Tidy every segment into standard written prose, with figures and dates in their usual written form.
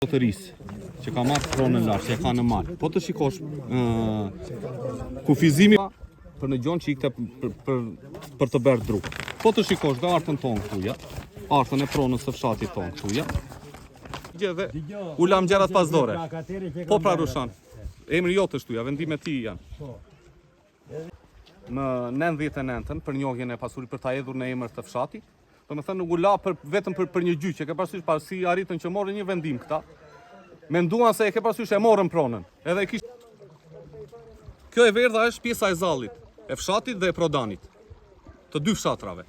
Zotërisë që ka marrë pronën lartë, që e ka në mal. Po të shikosh kufizimi për në gjonë që ikte për të bërë dru. Po të shikosh dhe artën tonë këtuja, artën e pronës të fshatit tonë këtuja. Dhe u lam gjerat pas dore. Po pra Rushan, emri jotë është tuja, vendime ti janë. Në 99-ën për njohjen e pasurit për ta hedhur në emër të fshatit, do me thënë nuk u la vetëm për një gjyq, e ke parasysh pas si arritën që morën një vendim këta, menduan se e ke parasysh e morën pronën. Edhe e Kjo e verdha është pjesa e zallit, e fshatit dhe e prodanit, të dy fshatrave.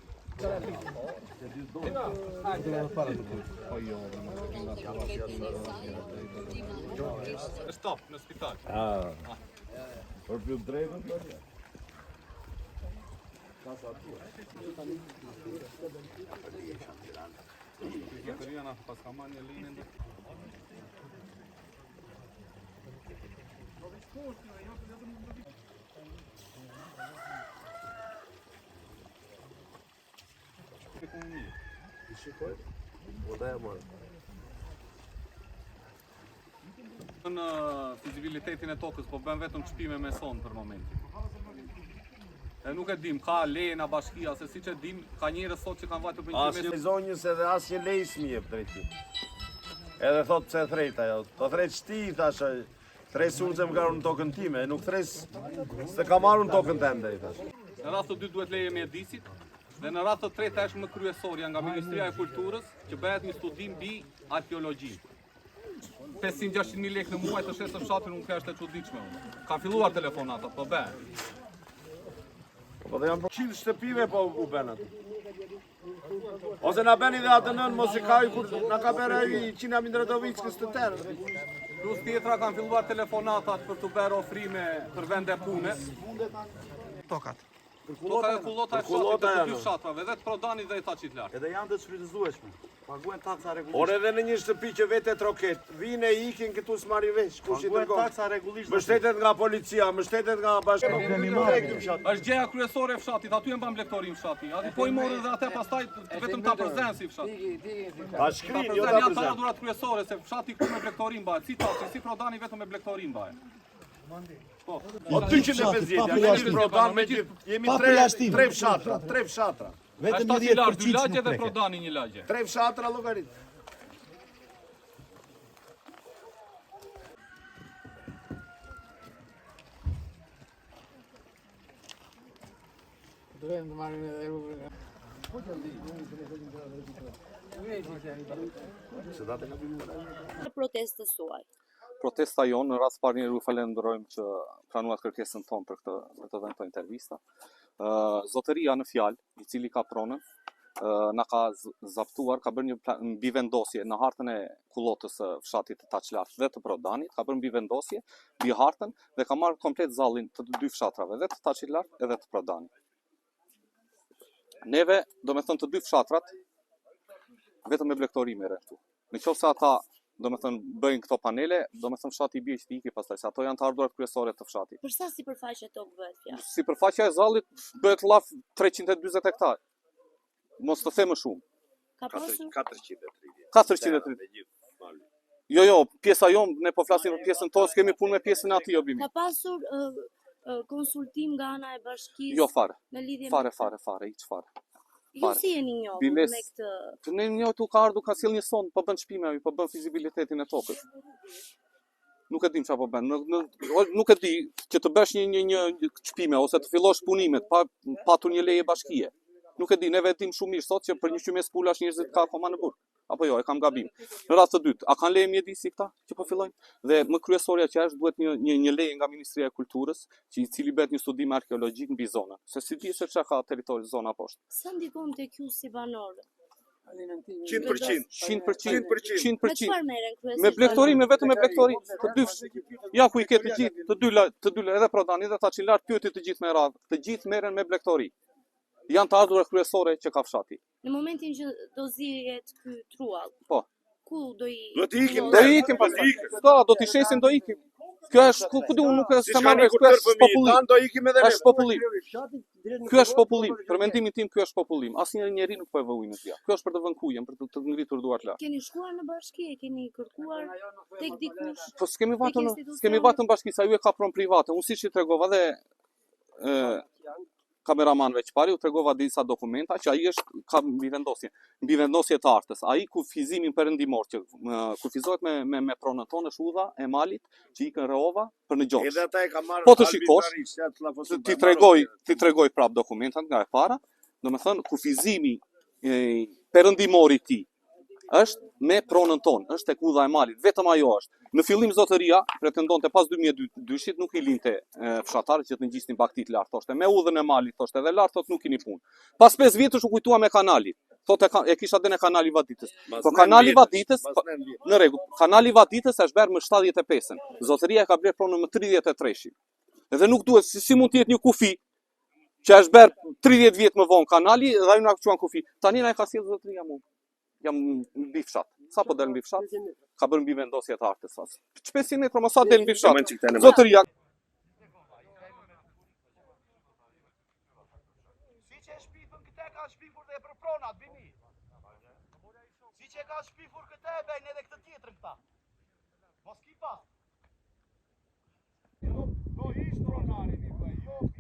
Stop në spital. Për pjut drejtën? Në fizibilitetin e tokës po bën vetëm çpime me son për momentin. E nuk e dim, ka lejna bashkia, se siç e dim, ka njerëz sot që kanë vajtur për Asnjë zonjës edhe asnjë lej s'mjep drejtim. Edhe thot pse thret ajo. Po thret shti thash, thres unë se më ka në tokën time, nuk thres se ka marrë në tokën tende i thash. Në rast të dytë duhet leje mjedisit, dhe në rast të tretë është më kryesorja nga Ministria e Kulturës që bëhet një studim mbi arkeologji. 500-600.000 lekë në muaj të shesë fshatin nuk është e çuditshme. Ka filluar telefonata, po bëhet. Po dhe janë 100 shtëpive po u bën aty. Ose na bëni dhe atë nën mos e kaj kur na ka bërë ai Qina Mindretovickës të tërë. Plus tjetra kanë filluar telefonatat për të bërë ofrime për vende pune. Tokat. Toka e kullota e fshatit të dy fshatrave, edhe të Prodanit dhe i Taçit lart. Edhe janë të shfrytëzueshme. Paguajnë taksa rregullisht. Por edhe në një shtëpi që vetë troket, vinë e ikin këtu s'marri vesh, kush i Paguajnë dërgon. taksa rregullisht. Mbështetet nga policia, mbështetet nga Është gjëja kryesore e fshatit, aty e mban blegtorin fshati. Aty po i morën dhe atë pastaj vetëm ta përzen si fshat. Pa shkrin, jo Përzen ta janë përzen. taradurat kryesore se fshati ku me blegtorin mbahet, si Taçi, si Prodani vetëm me blegtorin mbahet. Po. O 250, jemi Prodan me gjithë, jemi tre fshatra, tre fshatra. Vetëm Taçi lart, dy lagje dhe Prodani një lagje. Tre fshatra llogarit. Protestës suaj. Protesta jonë, në rast parë një falenderojmë që pranuat kërkesën tonë për të dhënë këtë intervista. Zotëria në fjalë, i cili ka pronën, na ka zaptuar, ka bërë një mbivendosje në hartën e kullotës së fshatit të Taç lart dhe të Prodanit, ka bërë mbivendosje mbi hartën dhe ka marrë komplet zallin të dy fshatrave, dhe të Taçit lart edhe të Prodanit. Neve, do me thënë të dy fshatrat, vetëm me blegtorime rrethtu. Në qoftë se ata do me thënë bëjnë këto panele, do me thënë fshati i bie që t'i iki pastaj, se ato janë të ardhurat kryesore të fshatit. Për sa sipërfaqe tokë bëhet fjalë? Sipërfaqja e zallit bëhet llaf 340 hektar. Mos të them më shumë. Ka pasur 430. Jo, pjesa jonë, ne po flasim për pjesën tonë, kemi punë me pjesën e atij obimi. Ka pasur konsultim nga ana e bashkisë? Jo fare. Në lidhje Fare, hiç fare. Ju si jeni njohur me këtë? Ne njohur ka ardhur ka sjell një son, po bën çpime, po bën fizibilitetin e tokës. Nuk e dim çfarë po bën. Nuk e di që të bësh një çpime ose të fillosh punimet pa patur një leje bashkie. Nuk e di, ne vetim shumë mirë sot që për një qymes pulash njerëzit ka akoma në burg. Apo jo, e kam gabim. Në rast të dytë, a kanë leje mjedisi këta që po fillojnë? Dhe më kryesorja që është duhet një leje nga Ministria e Kulturës, i cili bëhet një studim arkeologjik mbi zonën. Se si di se çka ka territori zona poshtë. Sa ndikon tek ju si banor? 100%. 100%. Me çfarë merren kryesisht? Me blegtorim, vetëm me blegtorim. Të dy. Ja ku i ke të gjithë, të dy edhe Prodani dhe Taçi lart pyeti të gjithë me radhë. Të gjithë merren me blegtori. Janë të ardhurat kryesore që ka fshati. Në momentin që do zihet ky truall. Po. Ku do i Do t'i ikim, Do ikim pastaj. Do t'i shesin, do ikim. Kjo është ku diun nuk është tema kjo është popullim. Do ikim edhe Është popullim. Ky është popullim. Për mendimin tim ky është popullim. Asnjë njeri nuk po e vëujnë atje. Kjo është për të vënë kujen, për të ngritur duart lart. Keni shkuar në bashki, keni kërkuar tek dikush? Po s'kemi vatën bashki, sa ju e ka pron private. Unë siç i tregova dhe kameramanëve që pari, u tregova disa dokumenta që ai është ka mbi vendosje të artës. Ai kufizimin perëndimor që kufizohet me pronën tonë është udha e malit që ikën Rehova për në Gjoks. Edhe ata e ka marrë. Po të shikosh, ti tregoj prap dokumentat nga e para, domethënë kufizimi perëndimor i tij është me pronën tonë, është tek udha e malit, vetëm ajo është. Në fillim zotëria pretendonte pas 2022-shit nuk i linte fshatarët që të ngjisnin baktit lart, thoshte me udhën e malit, thoshte edhe lart thotë nuk keni punë. Pas 5 vjetësh u kujtua me kanalin. Thotë e kisha dhënë kanali Vaditës. Po kanali Vaditës në rregull, kanali Vaditës është bërë më 75-ën. Zotëria e ka blerë pronën më 33-shin. Edhe nuk duhet si mund të jetë një kufi që është bërë 30 vjet më vonë kanali dhe ai na quan kufi. Tani na e ka sjellë zotëria mua. Jam mbi fshat. Sa po del mbi fshat? Ka bërë mbi vendosje të artës fas. 500 metra më sa del mbi fshat. Zotëria. Si që e shpifën këte ka shpifur dhe e për pronat, bimi. Si që ka shpifur këte e bejnë edhe këtë tjetër këta. Mos ki pas. Do ishtë pronari, mi bëj, jo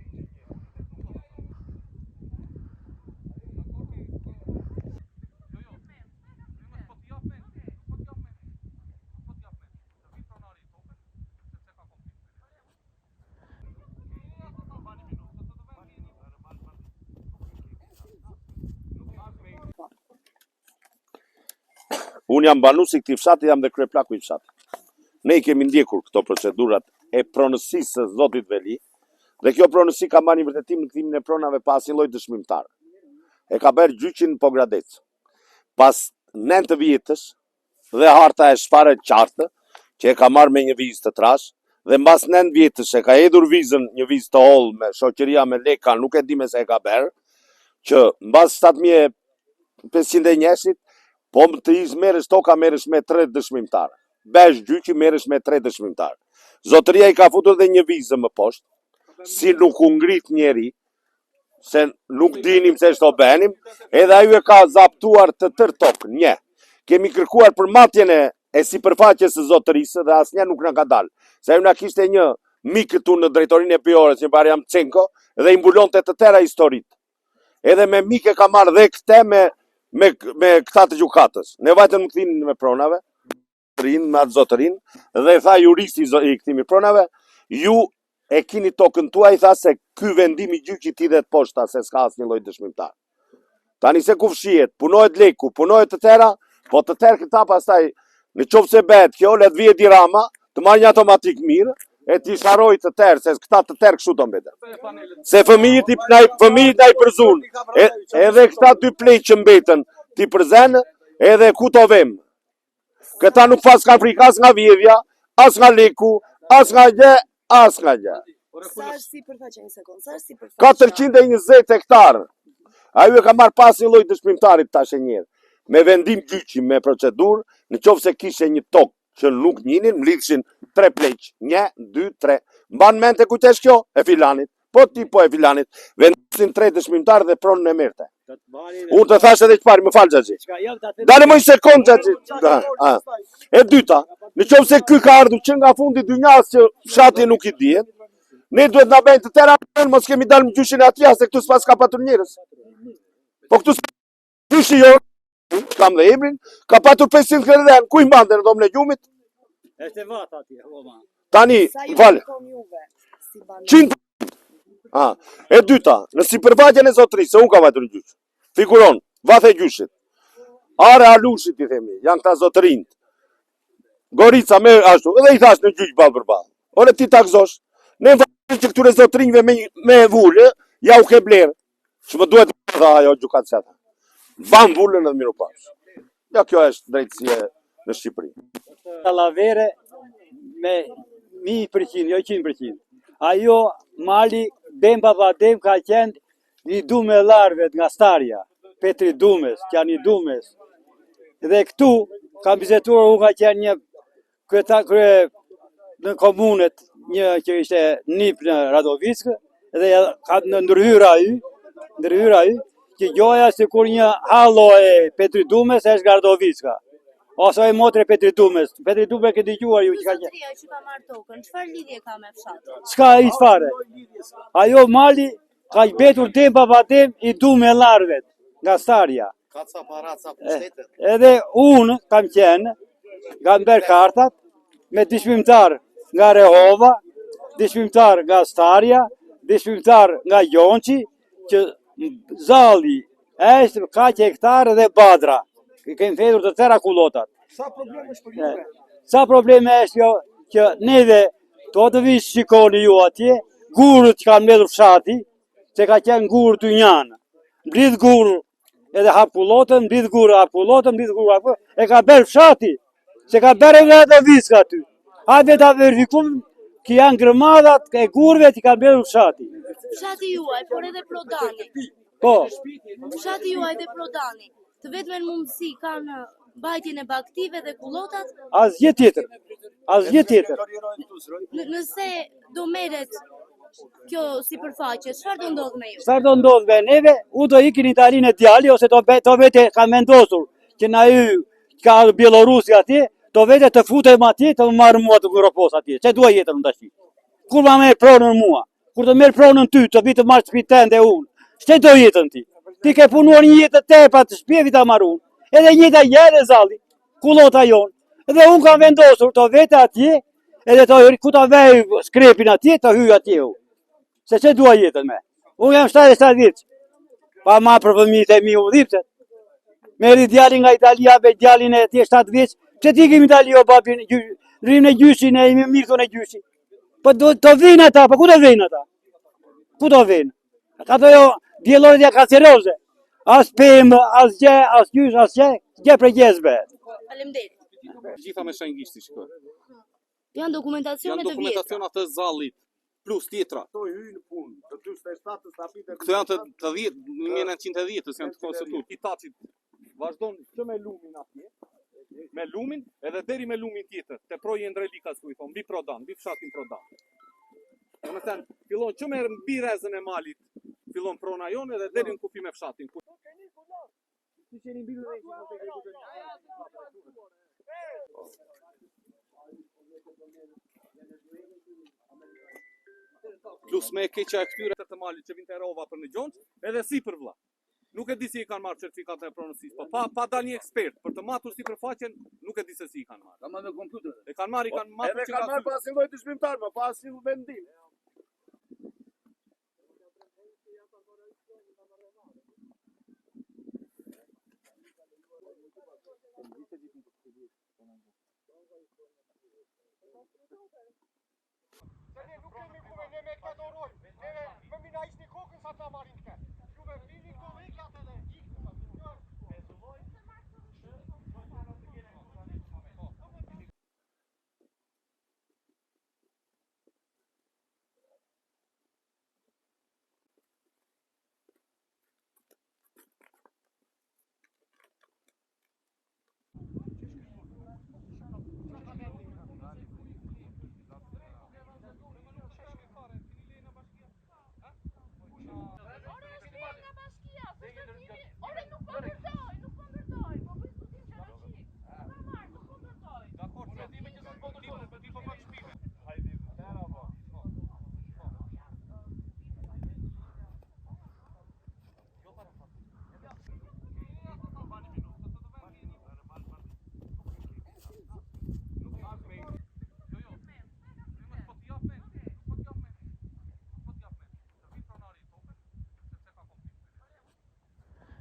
Unë jam banues i këtij fshati, jam dhe kryeplaku i fshatit. Ne i kemi ndjekur këto procedurat e pronësisë së Zotit Veli, dhe kjo pronësi ka marrë një vërtetim në kthimin e pronave pa asnjë lloj dëshmimtar. E ka bërë gjyqin Pogradec. Pas 9 vjetësh dhe harta e shfarë qartë, që e ka marrë me një vizë të trash, dhe mbas 9 vjetësh e ka hedhur vizën një vizë të hollë me shoqëria me leka, nuk e di me se e ka bërë, që mbas 7500 po të ishë merësh toka merësh me 3 dëshmimtarë. Besh gjyqi merësh me 3 dëshmimtarë. Zotëria i ka futur dhe një vizë më poshtë, si nuk u ngrit njeri, se nuk dinim se shto benim, edhe ajo e ka zaptuar të tërë tokë, një. Kemi kërkuar për matjen e sipërfaqes së zotërisë dhe asnjë nuk na ka dalë. Se ajo na kishte një mik këtu në drejtorinë e Piorës, një Bariam Cenko, dhe i mbulonte të tëra historitë. Edhe me mik e ka marrë dhe këte me këta të gjukatës. Ne vajtën më këthin me pronave, me atë zotërin, dhe tha juristi i këtimi pronave, ju e kini tokën tua, i tha se ky vendimi gjyqit i dhe të poshta, se s'ka asnjë lloj dëshmimtar. Tani se ku fshihet, punohet leku, punohet të tëra, po të tërë këta pastaj, në qoftë se bet kjo, le të vije dirama, të marrë një automatik mirë, e t'i sharoj të tërë, se këta të tërë kështu të mbetën. Se fëmijit na i përzun, edhe këta 2 plejt që mbetën t'i përzen, edhe ku të vem. Këta nuk pas ka frikë as nga vjedhja, as nga leku, as nga gjë, as nga gjë. Sa është sipërfaqja, një sekond, sa është sipërfaqja? 420 hektarë. Ajo e ka marrë pas një lloj dëshmimtarit tash e njerë. Me vendim gjyqi, me procedurë, në qoftë se kishe një tokë që nuk njinin, mlidhshin 3 pleq, 1, 2, 3. Mban mente kujt është kjo? E filanit. Po ti po e filanit. Vendosin 3 dëshmimtarë dhe pronën e merte. Unë të thash edhe çfarë, më fal xhaxhi. Dale më një sekond xhaxhi. E dyta, në qoftë se ky ka ardhur që nga fundi dynjas që fshati nuk i dihet, ne duhet na bëjnë të tëra, mos kemi dalë në gjyshin e atij, se këtu s'pas ka patur njerëz. Po këtu gjyshi jo, kam dhe emrin, ka patur 500 kredhen, ku i mbante në dhomën e gjumit? Është e vat atje, Roma. Tani, fal. 100. E dyta, në sipërfaqen e zotërisë, unë kam vajtur në gjyq. Figuron, vath e gjyshit. Are alushit i themi, janë këta zotërinjt. Gorica me ashtu, edhe i thash në gjyq ballë për ballë. Ore ti takzosh, ne vajtë që këture zotërinjve me vullë, ja u ke blerë. Që më duhet të dha ajo gjukatë se ata. Ban vullën edhe miru pas. Ja, kjo është drejtësie në Shqipëri. Lavere me 100%, jo 100%. Ajo mali Demba Vadem ka qenë një dume larve nga Starja, Petri Dumes, që janë një Dumes. Dhe këtu kam bizetuar unë ka qenë një në komunet një që ishte nip në Radovickë dhe ka ndërhyra ai, që gjoja si kur një hallo e Petri Dumes është Gardovicka. Ose e motre Petri Dumes. Petri Dumes këtë dëgjuar ju që ka Zotria që ka marrë tokën, çfarë lidhje ka me fshatin? s'ka hiç fare. Ajo mali ka betur tempa pa tem i Dume Llarvet, nga Starja. Ka ca para, ca pushtetet. Edhe unë kam qenë, kam bërë kartat me dishmimtar nga Rehova, dishmimtar nga Starja, dishmimtar nga Gjonçi, që zalli është kaq hektarë dhe badra. Kemi fetur të tëra kullotat. Sa probleme është për juve? Sa probleme është jo që neve to të vish shikoni ju atje, gurët që kanë mbledhur fshati, që ka qenë gurë të njanë. Mblidh gurë edhe hap kullotën, mblidh gurë hap kullotën, mblidh gurë hap kullotën, e ka bërë fshati, që ka bërë nga të viska aty. Hajde ta verifikum që janë grëmadat e gurëve që kanë mbledhur fshati. Fshati juaj, por edhe Prodani. Po, Fshati juaj dhe Prodani. Të vetmen mundësi kanë mbajtjen e baktive dhe kullotat. asgjë tjetër. Asgjë tjetër. Nëse do merret kjo sipërfaqe, çfarë do ndodh me ju? Çfarë do ndodh me neve? U do ikin në Italinë e djali ose to vete ka vendosur që na hy ka Bielorusi atje, to vete të futem atje të më marrë mua të Europos atje. Çe dua jetën unë tash. Kur ma merr pronën mua? Kur të merr pronën ty, të vi të marrë shtëpi tende unë. Çe do jetën ti? Ti ke punuar një jetë të tepra të shtëpi ta marr unë. Edhe një jetë jere zalli. Kullota jon. Edhe unë kam vendosur to vete atje, edhe to ku ta vej skrepin atje, të hyj atje unë. Se që dua jetën me? Unë jam 77 vjeç. Pa ma për fëmijët e mi u dhiptet. Meri djalin nga Italia be djalin e tje 7 vjeç. Që ti kemi Itali o babin, rrinë e gjyshin e imi mirë kënë e gjyshi. Po të vinë ata, po ku të vinë ata? Ku të vinë? Ato jo djelorit ja kanceroze. As pëmë, as gje, as gjysh, as gje për gjezbe. Faleminderit. Gjitha me shengishti shkoj. Janë dokumentacione Janë të vjetra. dokumentaciona të zallit, plus tjetra. Këto hyjnë punë, të 47 stafite. Këto janë të 1910-ës, janë të konstitut. Kitacit vazhdon që me lumin atje, me lumin, edhe deri me lumin tjetër, te proje Ndrelikas ku i thonë, mbi Prodan, mbi fshatin Prodan. Dhe me thënë, fillon që me mbi rezën e malit, fillon prona jonë edhe deri në kufi me fshatin. Plus me keqja e këtyre të malit që vinte rova për në Gjonç, edhe si për vlla. Nuk e di si i kanë marrë certifikatën e pronësisë, po pa dal një ekspert për të matur sipërfaqen, nuk e di se si i kanë marrë. Ka marrë me kompjuter. E kanë marrë, i kanë matur Edhe kanë marrë pa asnjë lloj dëshmimtar, pa asnjë vendim. Se ne nuk kemi kuve, ne me këta dorojmë. Neve më mina ishtë një kokën sa ta marin këte. Juve vini këto vekat edhe